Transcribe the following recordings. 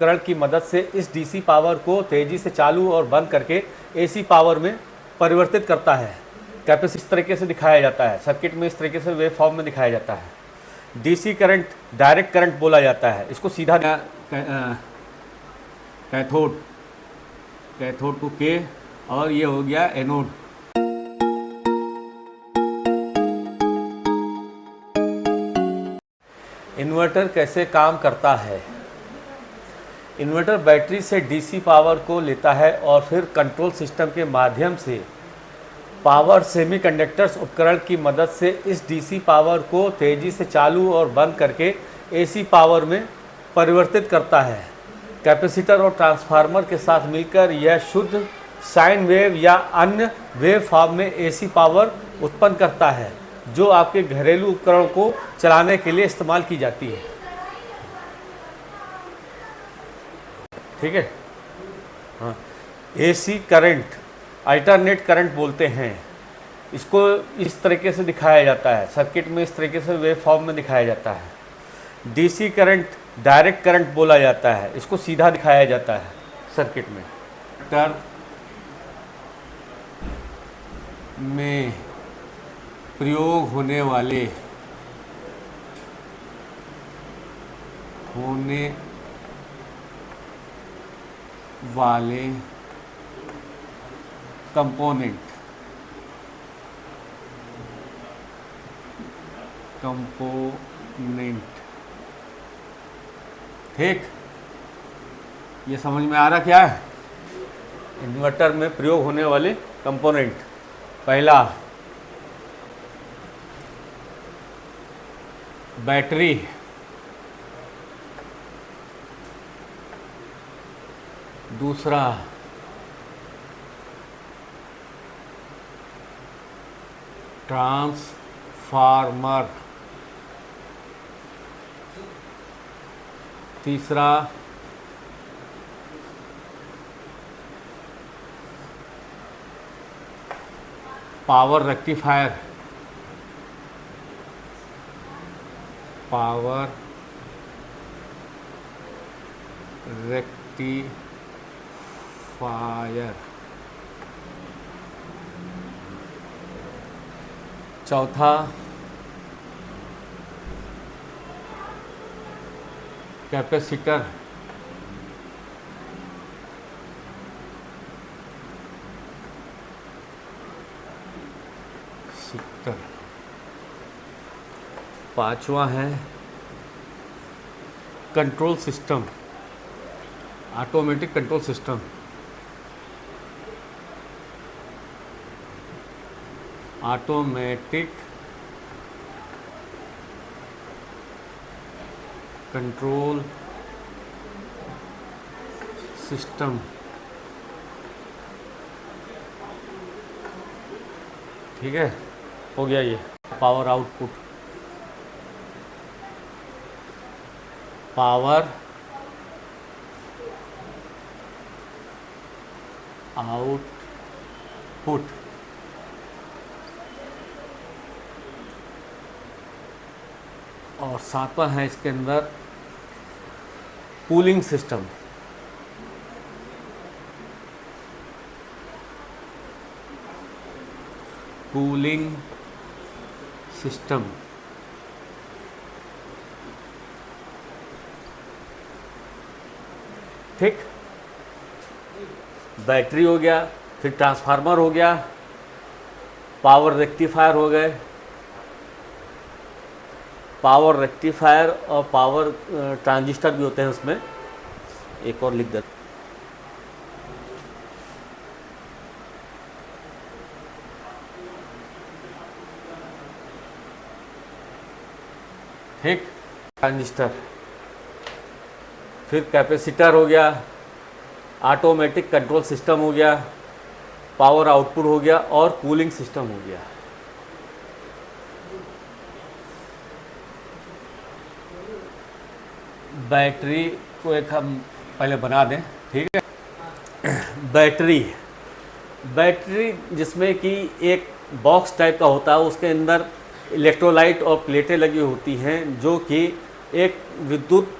उपकरण की मदद से इस डीसी पावर को तेजी से चालू और बंद करके एसी पावर में परिवर्तित करता है। कैपेसिटर इस तरीके से दिखाया जाता है, सर्किट में इस तरीके से वेव फॉर्म में दिखाया जाता है। डीसी करंट डायरेक्ट करंट बोला जाता है, इसको सीधा कैथोड, कैथोड को के, और ये हो गया एनोड। इन्वर्टर कैसे काम करता है? इन्वर्टर बैटरी से डीसी पावर को लेता है और फिर कंट्रोल सिस्टम के माध्यम से पावर सेमीकंडक्टर्स उपकरण की मदद से इस डीसी पावर को तेजी से चालू और बंद करके एसी पावर में परिवर्तित करता है। कैपेसिटर और ट्रांसफार्मर के साथ मिलकर यह शुद्ध साइन वेव या अन्य वेव फॉर्म में एसी पावर उत्पन्न करता है, जो आपके घरेलू उपकरण को चलाने के लिए इस्तेमाल की जाती है। ठीक है, हाँ। एसी करंट अल्टरनेट करंट बोलते हैं, इसको इस तरीके से दिखाया जाता है, सर्किट में इस तरीके से वेव फॉर्म में दिखाया जाता है। डीसी करंट डायरेक्ट करंट बोला जाता है, इसको सीधा दिखाया जाता है सर्किट में। में प्रयोग होने वाले कंपोनेंट ठीक, ये समझ में आ रहा क्या है? इन्वर्टर में प्रयोग होने वाले कंपोनेंट, पहला बैटरी, दूसरा ट्रांसफार्मर, तीसरा पावर रेक्टिफायर, चौथा कैपेसिटर, पांचवा है control system, automatic control system, automatic control system. ठीक है, हो गया ये। पावर आउटपुट, पावर आउटपुट, और सातवां है इसके अंदर कूलिंग सिस्टम। कूलिंग सिस्टम, ठीक। बैटरी हो गया, फिर ट्रांसफार्मर हो गया, पावर रेक्टिफायर हो गए, पावर रेक्टिफायर और पावर ट्रांजिस्टर भी होते हैं उसमें, एक और लिख देते। ठीक, ट्रांजिस्टर, फिर कैपेसिटर हो गया, ऑटोमेटिक कंट्रोल सिस्टम हो गया, पावर आउटपुट हो गया, और कूलिंग सिस्टम हो गया। बैटरी को एक हम पहले बना दें, ठीक है। बैटरी जिसमें कि एक बॉक्स टाइप का होता है, उसके अंदर इलेक्ट्रोलाइट और प्लेटें लगी होती हैं, जो कि एक विद्युत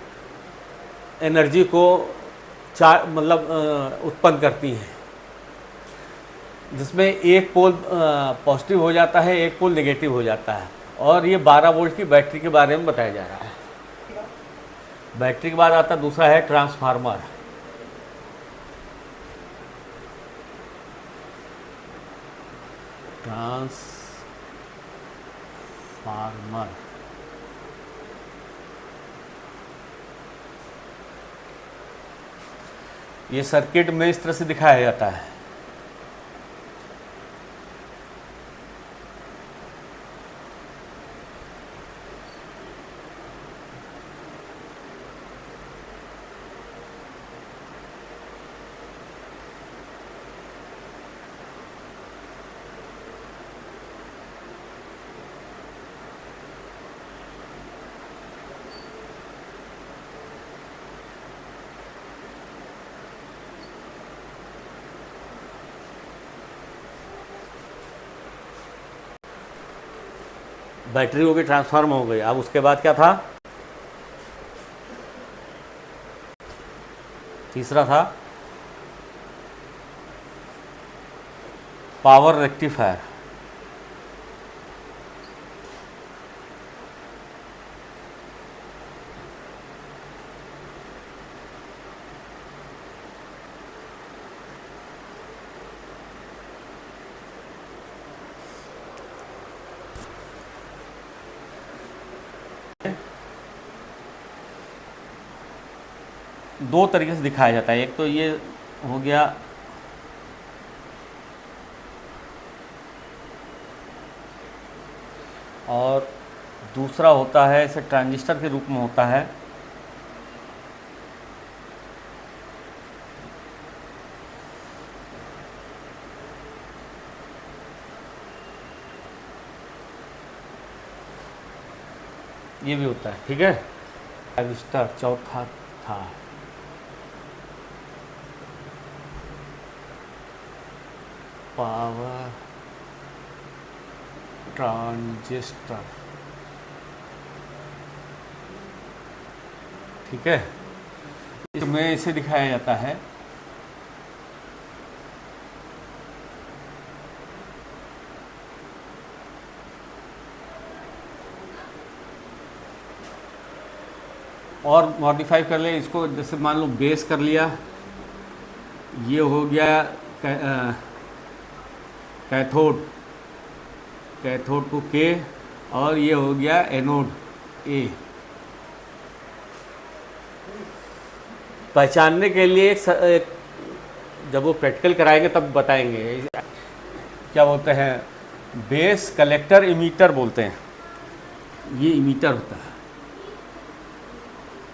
एनर्जी को उत्पन्न करती हैं, जिसमें एक पोल पॉजिटिव हो जाता है, एक पोल नेगेटिव हो जाता है। और ये 12 वोल्ट की बैटरी के बारे में बताया जा रहा है। बैटरी के बाद आता दूसरा है ट्रांसफार्मर। ट्रांसफार्मर ये सर्किट में इस तरह से दिखाया जाता है। बैटरी हो गई, ट्रांसफार्मर हो गई। अब उसके बाद क्या था? तीसरा था पावर रेक्टिफायर। दो तरीके से दिखाया जाता है। एक तो ये हो गया और दूसरा होता है इसे ट्रांजिस्टर के रूप में होता है। ये भी होता है, ठीक है। ट्रांजिस्टर चौथा था। पावर ट्रांजिस्टर, ठीक है। इसमें इसे दिखाया जाता है और मॉडिफाई कर ले इसको। जैसे मान लो बेस कर लिया, ये हो गया कैथोड, कैथोड को के, और ये हो गया एनोड ए। पहचानने के लिए जब वो प्रैक्टिकल कराएंगे तब बताएंगे। क्या बोलते हैं? बेस कलेक्टर इमीटर बोलते हैं। ये इमीटर होता है,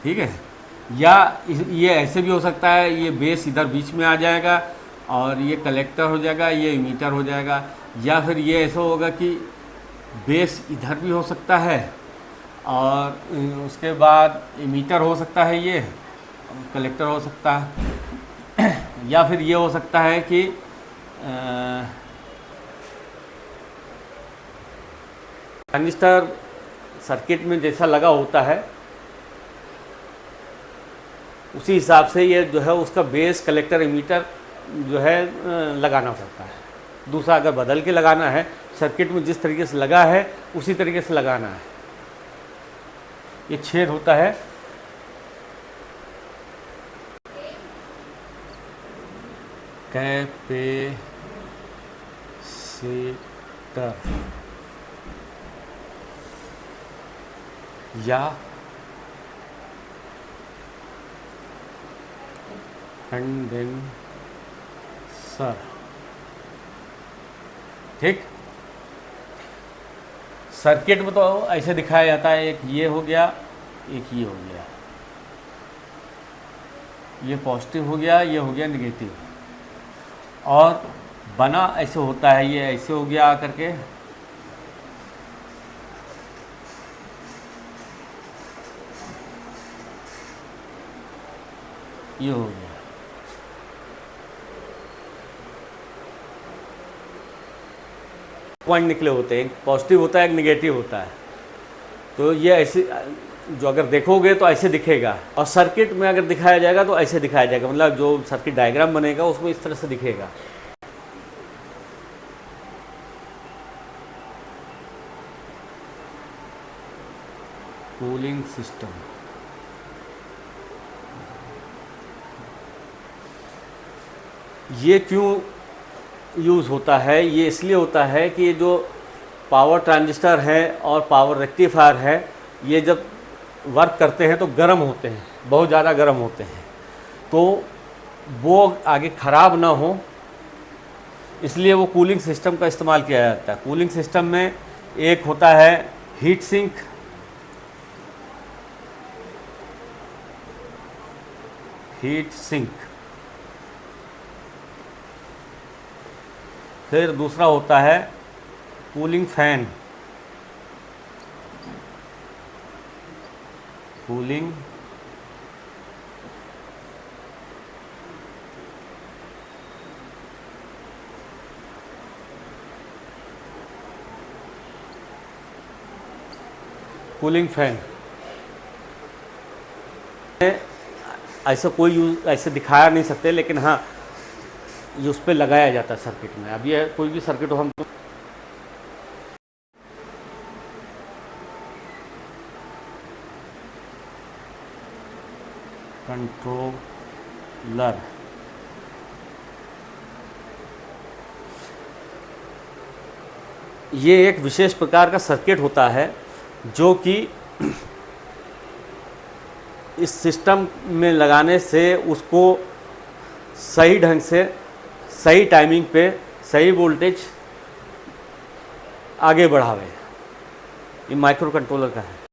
ठीक है। या ये ऐसे भी हो सकता है, ये बेस इधर बीच में आ जाएगा और ये कलेक्टर हो जाएगा, ये इमीटर हो जाएगा। या फिर ये ऐसा होगा कि बेस इधर भी हो सकता है और उसके बाद इमीटर हो सकता है, ये कलेक्टर हो सकता है। या फिर ये हो सकता है कि ट्रांजिस्टर सर्किट में जैसा लगा होता है उसी हिसाब से ये जो है उसका बेस कलेक्टर इमीटर जो है लगाना पड़ता है। दूसरा अगर बदल के लगाना है, सर्किट में जिस तरीके से लगा है उसी तरीके से लगाना है। ये छेद होता है, कैपेसिटर या कंडेंसर, ठीक। सर्किट में तो ऐसे दिखाया जाता है, एक ये हो गया, एक ये हो गया, ये पॉजिटिव हो गया, ये हो गया नेगेटिव। और बना ऐसे होता है, ये ऐसे हो गया आकर के, ये हो गया। पॉइंट निकले होते हैं, एक पॉजिटिव होता है, एक नेगेटिव होता है। तो ये जो अगर देखोगे तो ऐसे दिखेगा, और सर्किट में अगर दिखाया जाएगा तो ऐसे दिखाया जाएगा, मतलब जो सर्किट डायग्राम बनेगा उसमें इस तरह से दिखेगा। कूलिंग सिस्टम, ये क्यों यूज़ होता है? ये इसलिए होता है कि ये जो पावर ट्रांजिस्टर है और पावर रेक्टिफायर है, ये जब वर्क करते हैं तो गर्म होते हैं, बहुत ज़्यादा गर्म होते हैं, तो वो आगे ख़राब ना हो इसलिए वो कूलिंग सिस्टम का इस्तेमाल किया जाता है। कूलिंग सिस्टम में एक होता है हीट सिंक, फिर दूसरा होता है कूलिंग फैन, कूलिंग फैन। ऐसा कोई यूज ऐसे दिखाया नहीं सकते, लेकिन हाँ ये उस पर लगाया जाता है सर्किट में। अब ये कोई भी सर्किट हो, हम कंट्रोलर, ये एक विशेष प्रकार का सर्किट होता है जो कि इस सिस्टम में लगाने से उसको सही ढंग से, सही टाइमिंग पे, सही वोल्टेज आगे बढ़ावे। ये माइक्रो कंट्रोलर का है।